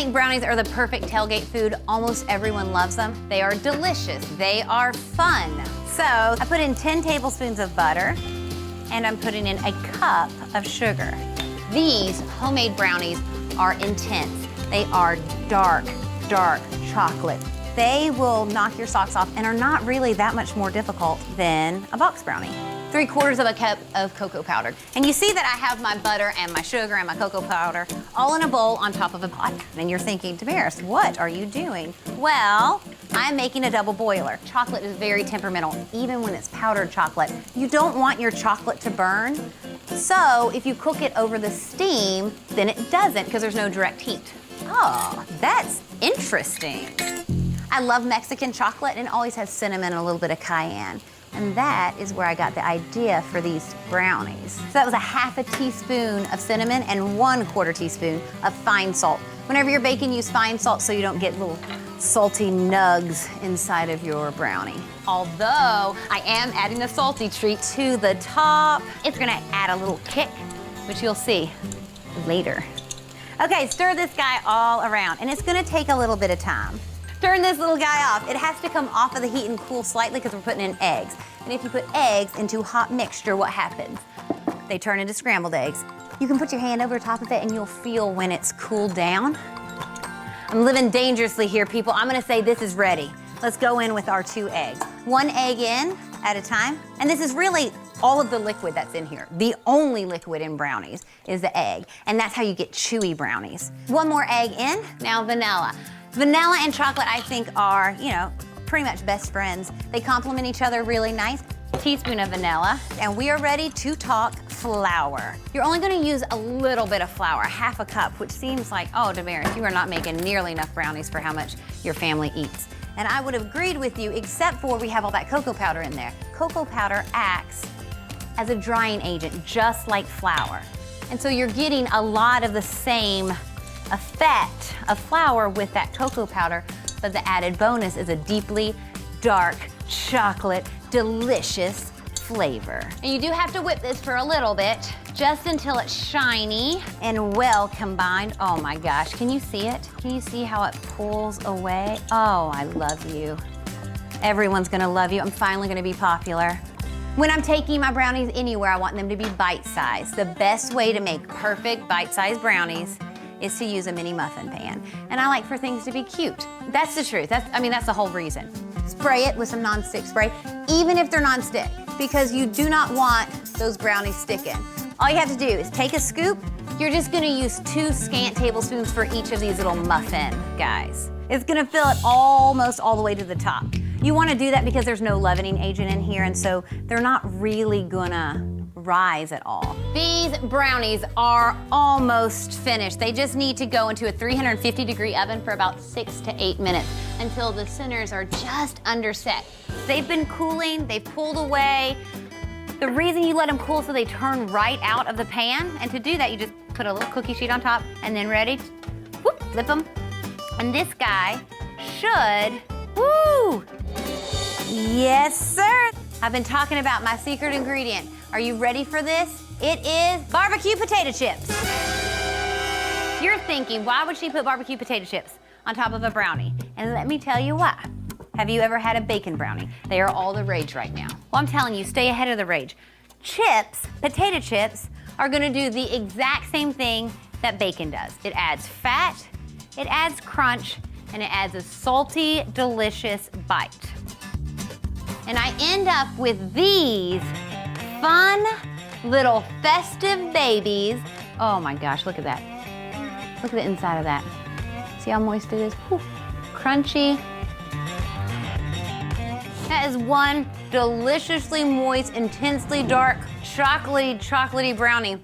think brownies are the perfect tailgate food. Almost everyone loves them. They are delicious. They are fun. So I put in 10 tablespoons of butter, and I'm putting in a cup of sugar. These homemade brownies are intense. They are dark, dark chocolate. They will knock your socks off and are not really that much more difficult than a box brownie. 3/4 of a cup of cocoa powder. And you see that I have my butter and my sugar and my cocoa powder all in a bowl on top of a pot. And you're thinking, Damaris, what are you doing? Well, I'm making a double boiler. Chocolate is very temperamental, even when it's powdered chocolate. You don't want your chocolate to burn. So if you cook it over the steam, then it doesn't because there's no direct heat. Oh, that's interesting. I love Mexican chocolate, and it always has cinnamon and a little bit of cayenne. And that is where I got the idea for these brownies. So that was a 1/2 teaspoon of cinnamon and 1/4 teaspoon of fine salt. Whenever you're baking, use fine salt so you don't get little salty nugs inside of your brownie. Although I am adding the salty treat to the top, it's gonna add a little kick, which you'll see later. Okay, stir this guy all around, and it's gonna take a little bit of time. Turn this little guy off. It has to come off of the heat and cool slightly because we're putting in eggs. And if you put eggs into hot mixture, what happens? They turn into scrambled eggs. You can put your hand over top of it and you'll feel when it's cooled down. I'm living dangerously here, people. I'm gonna say this is ready. Let's go in with our 2 eggs. 1 egg in at a time. And this is really all of the liquid that's in here. The only liquid in brownies is the egg. And that's how you get chewy brownies. 1 more egg in, now vanilla. Vanilla and chocolate, I think, are, pretty much best friends. They complement each other really nice. Teaspoon of vanilla, and we are ready to talk flour. You're only gonna use a little bit of flour, 1/2 cup, which seems like, oh, Damaris, you are not making nearly enough brownies for how much your family eats. And I would have agreed with you, except for we have all that cocoa powder in there. Cocoa powder acts as a drying agent, just like flour. And so you're getting a lot of the same effect of flour with that cocoa powder, but the added bonus is a deeply dark chocolate, delicious flavor. And you do have to whip this for a little bit, just until it's shiny and well combined. Oh my gosh, can you see it? Can you see how it pulls away? Oh, I love you. Everyone's gonna love you. I'm finally gonna be popular. When I'm taking my brownies anywhere, I want them to be bite-sized. The best way to make perfect bite-sized brownies is to use a mini muffin pan. And I like for things to be cute. That's the truth. That's the whole reason. Spray it with some nonstick spray, even if they're nonstick, because you do not want those brownies sticking. All you have to do is take a scoop. You're just gonna use 2 scant tablespoons for each of these little muffin guys. It's gonna fill it almost all the way to the top. You wanna do that because there's no leavening agent in here, and so they're not really gonna rise at all. These brownies are almost finished. They just need to go into a 350-degree oven for about 6 to 8 minutes until the centers are just under set. They've been cooling, they've pulled away. The reason you let them cool is so they turn right out of the pan, and to do that, you just put a little cookie sheet on top, and then ready, whoop, flip them. And this guy should, woo! Yes, sir. I've been talking about my secret ingredient. Are you ready for this? It is barbecue potato chips. You're thinking, why would she put barbecue potato chips on top of a brownie? And let me tell you why. Have you ever had a bacon brownie? They are all the rage right now. Well, I'm telling you, stay ahead of the rage. Chips, potato chips, are gonna do the exact same thing that bacon does. It adds fat, it adds crunch, and it adds a salty, delicious bite. And I end up with these fun little festive babies. Oh my gosh, look at that. Look at the inside of that. See how moist it is? Whew. Crunchy. That is one deliciously moist, intensely dark, chocolatey brownie.